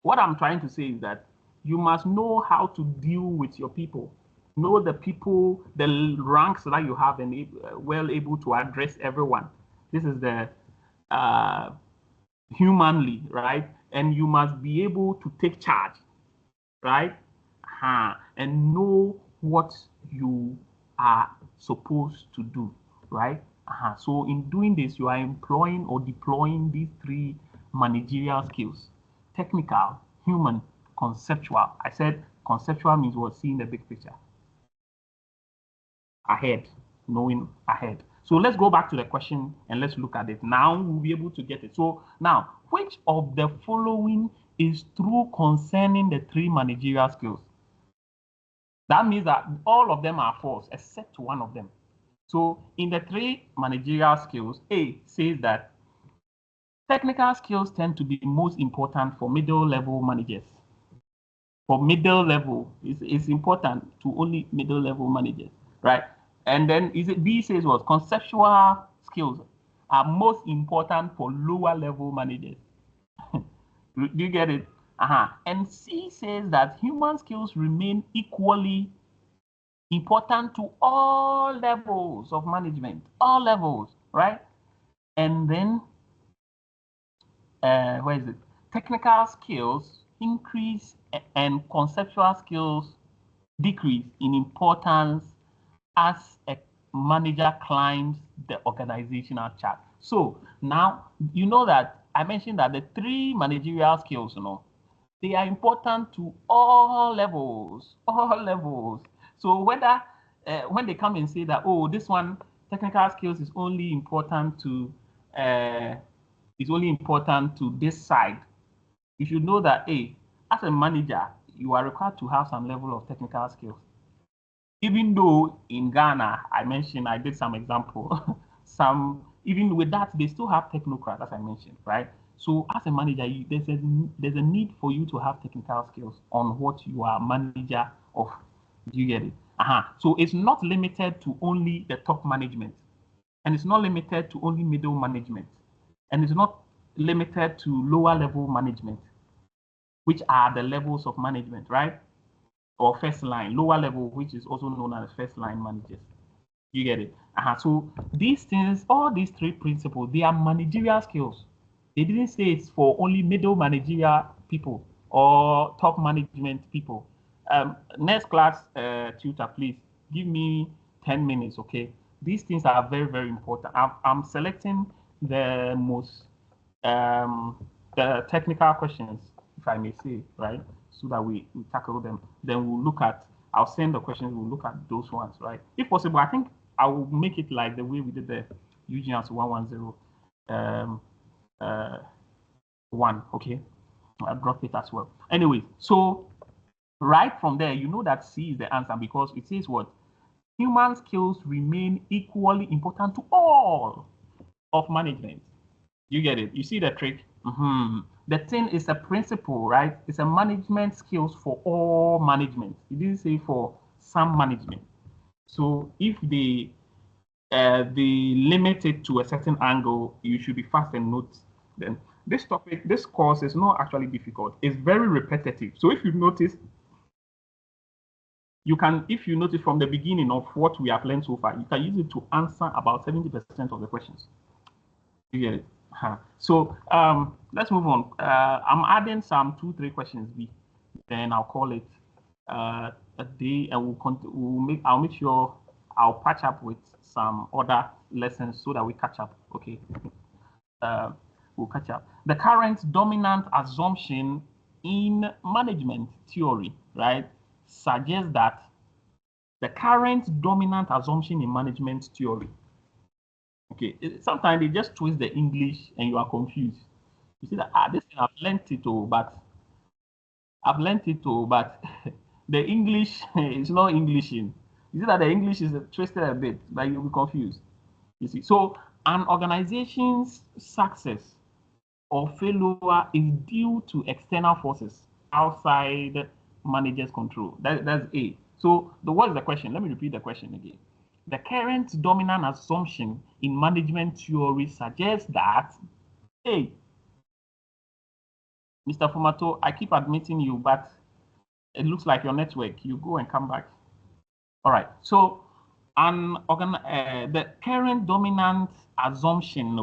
what I'm trying to say is that you must know how to deal with your people. Know the people, the ranks that you have, and well able to address everyone. This is the humanly, right? And you must be able to take charge, right? And know what you are supposed to do, right? So in doing this, you are employing or deploying these three managerial skills: technical, human, conceptual. I said conceptual means what? Seeing the big picture ahead, knowing ahead. So let's go back to the question and let's look at it. Now we'll be able to get it. So now, which of the following is true concerning the 3 managerial skills? That means that all of them are false except one of them. So in the 3 managerial skills, A says that technical skills tend to be most important for middle level managers. For middle level, it's important to only middle level managers, right? And then B says what? Conceptual skills are most important for lower level managers. Do you get it? And C says that human skills remain equally important to all levels of management, all levels, right? And then, where is it? Technical skills increase and conceptual skills decrease in importance as a manager climbs the organizational chart. So now, you know that I mentioned that the 3 managerial skills, they are important to all levels, all levels. So whether when they come and say that, oh, this one technical skills is only important to this side, you should know that, hey, as a manager, you are required to have some level of technical skills. Even though in Ghana, I did some example, even with that, they still have technocrats, as I mentioned, right? So as a manager, there's a need for you to have technical skills on what you are manager of. Do you get it? So it's not limited to only the top management, and it's not limited to only middle management, and it's not limited to lower level management, which are the levels of management, right? Or first line, lower level, which is also known as first line managers. You get it? So these things, all these 3 principles, they are managerial skills. They didn't say it's for only middle managerial people or top management people. Next class, tutor, please give me 10 minutes, okay? These things are very, very important. I'm selecting the most the technical questions, if I may say, right? So that we tackle them. Then we'll look at, I'll send the questions, we'll look at those ones, right? If possible, I think I will make it like the way we did the UGBS 110 1, okay? I dropped it as well. Anyway, so right from there, you know that C is the answer because it says what? Human skills remain equally important to all of management. You get it? You see the trick? The thing is a principle, right? It's a management skills for all management. It didn't say for some management. So if they limit it to a certain angle, you should be fast and note them. This topic, this course is not actually difficult. It's very repetitive. So if you notice, if you notice from the beginning of what we have learned so far, you can use it to answer about 70% of the questions. You get it? So let's move on. I'm adding some 2-3 questions B. Then I'll call it a day, and I'll make sure I'll patch up with some other lessons so that we catch up. Okay. We'll catch up. The current dominant assumption in management theory, right, suggests that the current dominant assumption in management theory. Okay, sometimes they just twist the English and you are confused. You see that this thing I've learned it all, but the English is not Englishing. You see that the English is twisted a bit, but you'll be confused. You see, so an organization's success or failure is due to external forces outside manager's control. That's A. So what is the question? Let me repeat the question again. The current dominant assumption in management theory suggests that, hey, Mr. Fumato, I keep admitting you, but it looks like your network. You go and come back. All right. So, the current dominant assumption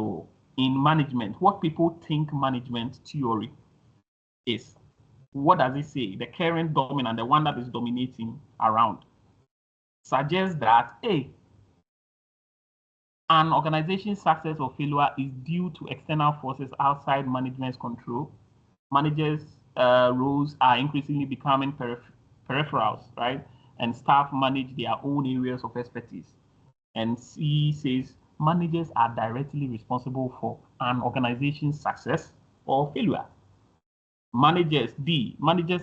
in management, what people think management theory is, what does it say? The current dominant, the one that is dominating around, suggests that, hey, an organization's success or failure is due to external forces outside management's control. Managers' roles are increasingly becoming peripherals, right? And staff manage their own areas of expertise. And C says managers are directly responsible for an organization's success or failure. Managers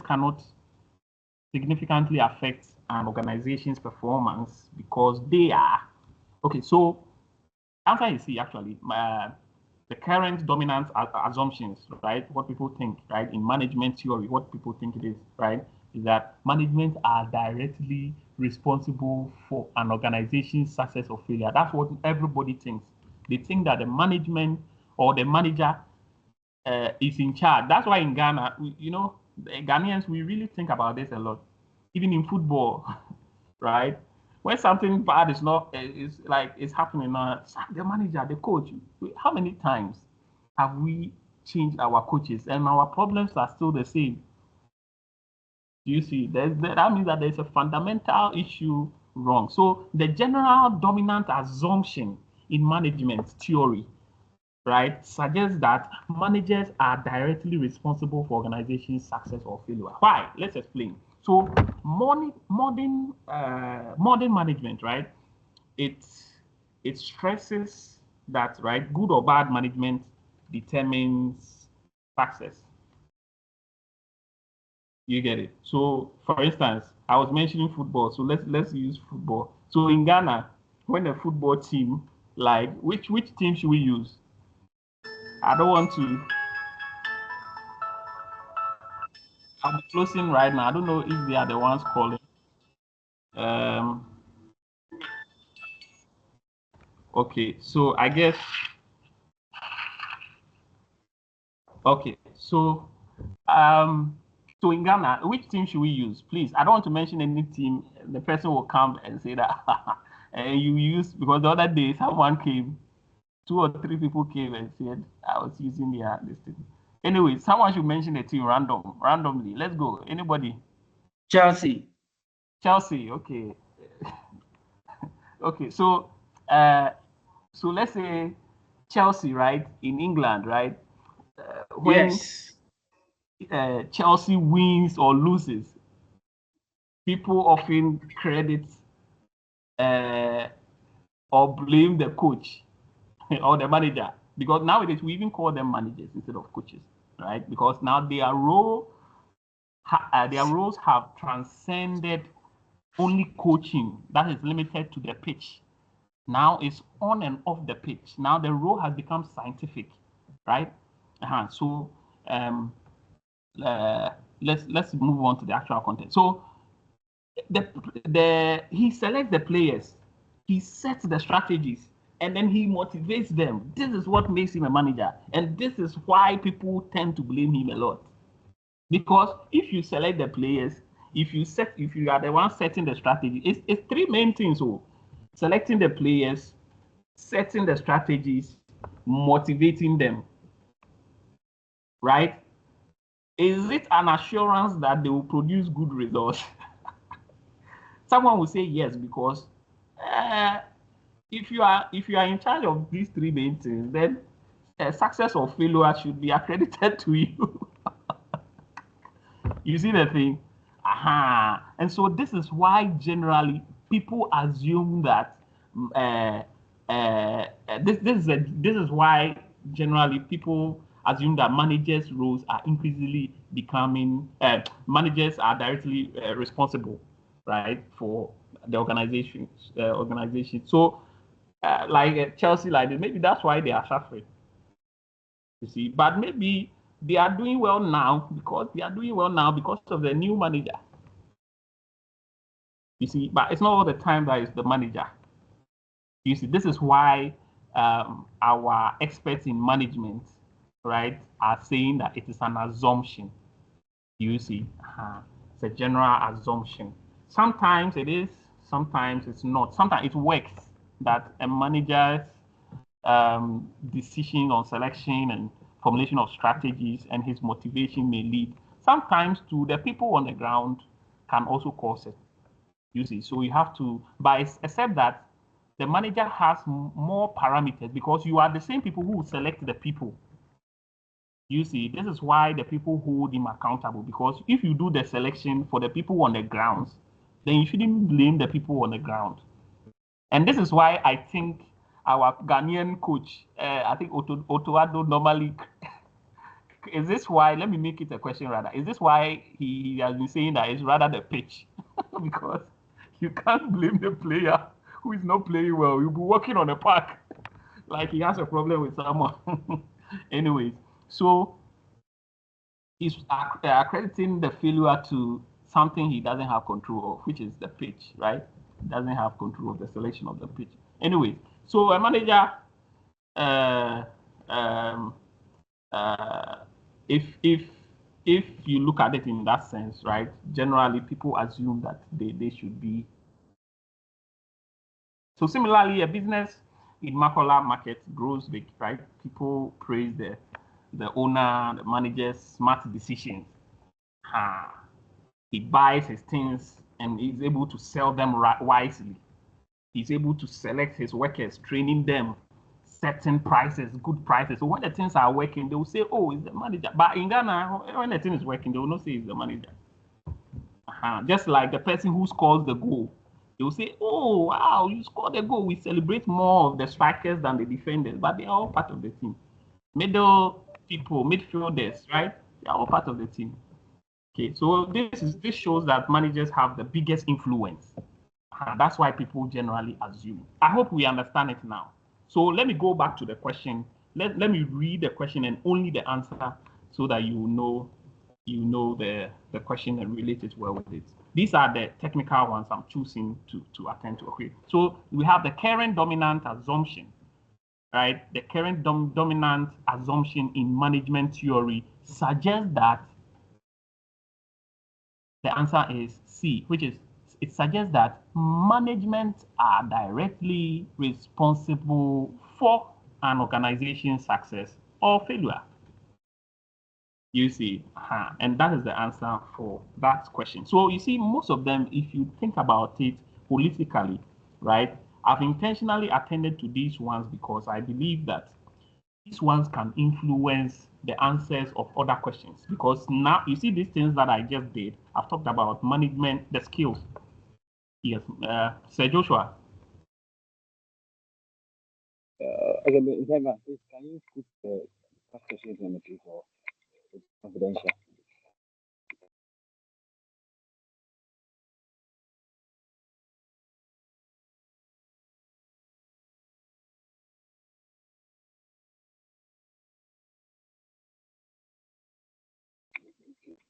cannot significantly affect an organization's performance because they are, okay, so answer is C actually. The current dominant assumptions, right? What people think, right? In management theory, what people think it is, right? Is that management are directly responsible for an organization's success or failure. That's what everybody thinks. They think that the management or the manager is in charge. That's why in Ghana, the Ghanaians, we really think about this a lot. Even in football, right? When something bad is not, it's happening, the manager, the coach, how many times have we changed our coaches and our problems are still the same? You see, that means that there's a fundamental issue wrong. So the general dominant assumption in management theory, right, suggests that managers are directly responsible for organization's success or failure. Why? Let's explain. So modern management, right, it stresses that, right, good or bad management determines success. You get it? So for instance, I was mentioning football, so let's use football. So in Ghana, when a football team, like which team should we use? I don't want to. I'm closing right now. I don't know if they are the ones calling. Okay, so I guess. Okay, so so in Ghana, which team should we use? Please, I don't want to mention any team. The person will come and say that and you use, because the other day someone came, 2 or 3 people came and said I was using this thing. Anyway, someone should mention a team randomly. Let's go. Anybody?
Chelsea.
Chelsea. Okay. Okay. So let's say Chelsea, right, in England, right? When
Yes.
Chelsea wins or loses, people often credit or blame the coach or the manager, because nowadays we even call them managers instead of coaches, right? Because now their roles have transcended only coaching that is limited to the pitch. Now it's on and off the pitch. Now the role has become scientific, right? So let's move on to the actual content. So he selects the players, he sets the strategies, and then he motivates them. This is what makes him a manager, and this is why people tend to blame him a lot. Because if you select the players, if you are the one setting the strategy, it's 3 main things. So selecting the players, setting the strategies, motivating them, right? Is it an assurance that they will produce good results? Someone will say yes, because if you are in charge of these 3 main things, then success or failure should be accredited to you. You see the thing? And so this is why generally people assume that this is why generally people assume that managers' roles are increasingly becoming managers are directly responsible, right, for the organization. So like Chelsea, like this, maybe that's why they are suffering. You see, but maybe they are doing well now because of the new manager. You see, but it's not all the time that it's the manager. You see, this is why our experts in management, right, are saying that it is an assumption. You see, it's a general assumption. Sometimes it is, sometimes it's not. Sometimes it works that a manager's decision on selection and formulation of strategies and his motivation may lead sometimes to the people on the ground can also cause it. You see, so you have to, but except that the manager has more parameters because you are the same people who select the people. You see, this is why the people hold him accountable, because if you do the selection for the people on the grounds, then you shouldn't blame the people on the ground. And this is why I think our Ghanaian coach, I think Otoado normally. Is this why? Let me make it a question rather. Is this why he has been saying that it's rather the pitch? Because you can't blame the player who is not playing well. You'll be walking on the park like he has a problem with someone. Anyways, so he's accrediting the failure to something he doesn't have control of, which is the pitch, right? He doesn't have control of the selection of the pitch. Anyways, so a manager, if you look at it in that sense, right? Generally, people assume that they should be. So similarly, a business in Makola market grows big, right? People praise the owner, the manager's smart decisions. He buys his things and is able to sell them wisely. He's able to select his workers, training them, setting prices, good prices. So when the things are working, they will say, oh, it's the manager. But in Ghana, when the thing is working, they will not say it's the manager. Just like the person who scores the goal. They will say, oh, wow, you scored the goal. We celebrate more of the strikers than the defenders, but they are all part of the team. Middle people, midfielders, right? They are all part of the team. Okay, so this shows that managers have the biggest influence. That's why people generally assume. I hope we understand it now. So let me go back to the question. Let me read the question and only the answer so that you know the question and relate it well with it. These are the technical ones I'm choosing to attend to. Okay, so we have the current dominant assumption, right? The current dominant assumption in management theory suggests that the answer is C, which is it suggests that management are directly responsible for an organization's success or failure. You see, and that is the answer for that question. So you see, most of them, if you think about it holistically, right? I've intentionally attended to these ones because I believe that these ones can influence the answers of other questions. Because now you see these things that I just did, I've talked about management, the skills. Yes, Sir Joshua.
Okay, but please, can you put the first question on the page for confidential?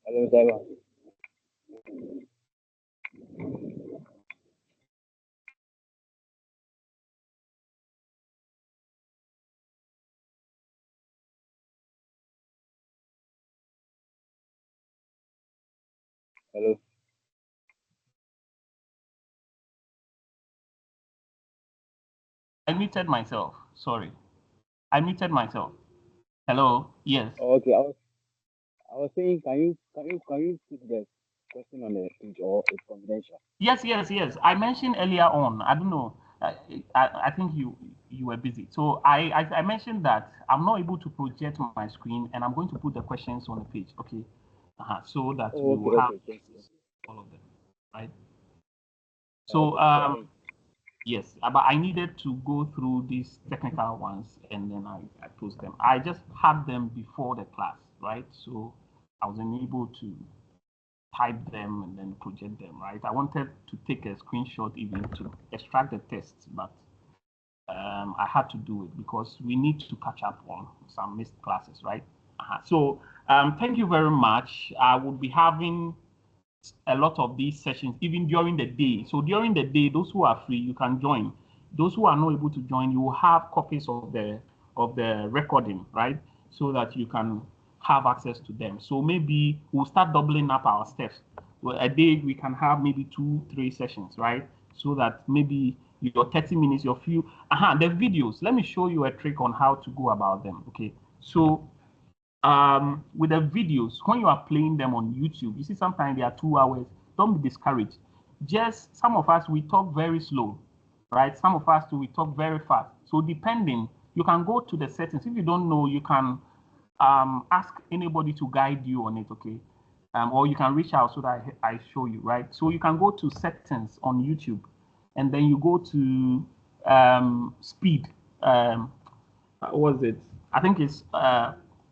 Hello, Taiwan. Hello.
I muted myself. Sorry. I muted myself. Hello. Yes.
Okay, I was saying, can you put the question on the page or it's confidential?
Yes. I mentioned earlier on. I don't know. I think you were busy. So I mentioned that I'm not able to project my screen, and I'm going to put the questions on the page. Okay. So that we will have all of them, right? So yes, but I needed to go through these technical ones and then I post them. I just had them before the class, right? So I wasn't able to type them and then project them, right? I wanted to take a screenshot even to extract the tests, but I had to do it because we need to catch up on some missed classes, right? So thank you very much. I will be having a lot of these sessions even during the day. So during the day, those who are free, you can join. Those who are not able to join, you will have copies of the recording, right? So that you can have access to them. So maybe we'll start doubling up our steps. Well, a day we can have maybe 2-3 sessions, right? So that maybe your 30 minutes, your few, the videos. Let me show you a trick on how to go about them. Okay, so with the videos, when you are playing them on YouTube, you see sometimes they are 2 hours. Don't be discouraged. Just some of us, we talk very slow, right? Some of us too, we talk very fast. So depending, you can go to the settings. If you don't know, you can ask anybody to guide you on it, okay? Or you can reach out so that I show you, right? So you can go to settings on YouTube, and then you go to speed. what was it? I think it's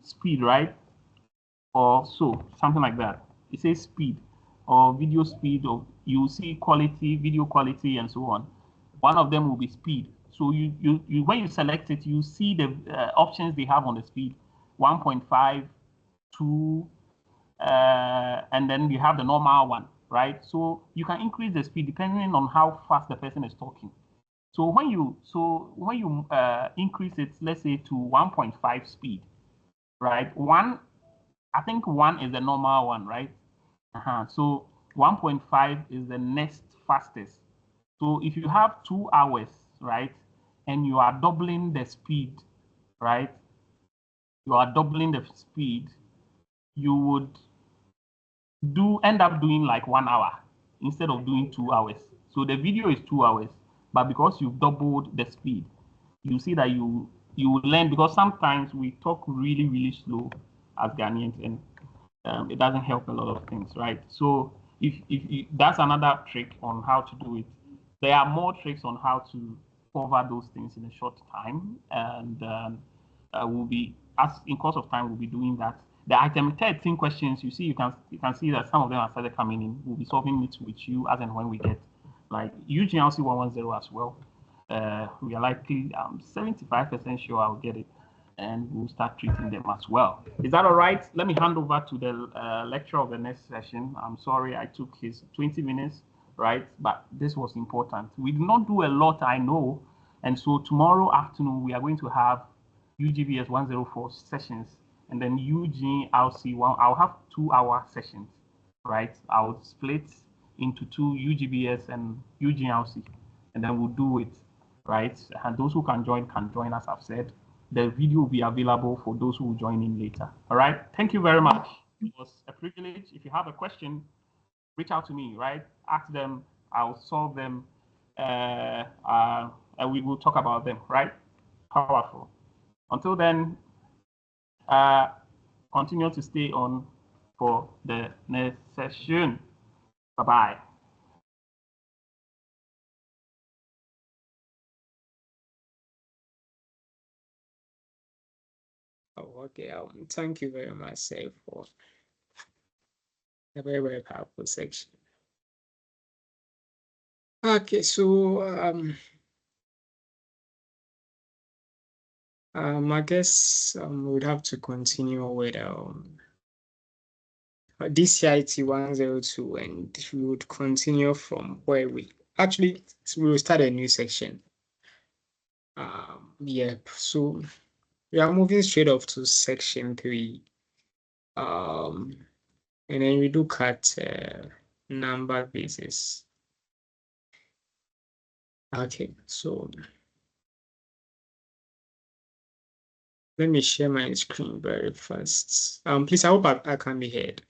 speed, right? Or so, something like that. It says speed or video speed, or you see quality, video quality, and so on. One of them will be speed. So you when you select it, you see the options they have on the speed, 1.5, 2, and then you have the normal one, right? So you can increase the speed depending on how fast the person is talking. So when you increase it, let's say to 1.5 speed, right? I think 1 is the normal one, right? So 1.5 is the next fastest. So if you have 2 hours, right, and you are doubling the speed, right? You are doubling the speed, you would end up doing like 1 hour instead of doing 2 hours. So the video is 2 hours, but because you've doubled the speed, you see that you will learn, because sometimes we talk really, really slow as Ghanaians, and it doesn't help a lot of things, right? So if that's another trick on how to do it. There are more tricks on how to cover those things in a short time, and we'll be, as in course of time, we'll be doing that. The item 13 questions, you see, you can see that some of them have started coming in. We'll be solving it with you as and when we get like UGBS 110 as well. We are likely, I'm 75% sure I'll get it, and we'll start treating them as well. Is that all right? Let me hand over to the lecturer of the next session. I'm sorry I took his 20 minutes, right? But this was important. We did not do a lot, I know. And so tomorrow afternoon, we are going to have UGBS 104 sessions, and then UGLC one. I'll have 2-hour sessions, right? I'll split into 2, UGBS and UGLC, and then we'll do it, right? And those who can join, as I've said. The video will be available for those who will join in later. All right. Thank you very much. It was a privilege. If you have a question, reach out to me, right? Ask them. I'll solve them. And we will talk about them, right? Powerful. Until then, continue to stay on for the next session. Bye-bye.
Oh, okay. Thank you very much, sir, for a very, very powerful section. Okay, so I guess we'd have to continue with DCIT 102, and we would continue from where we will start a new section. Yep. So we are moving straight off to section 3. And then we look at number basis. Okay, so let me share my screen very fast. Please, I hope I can be heard.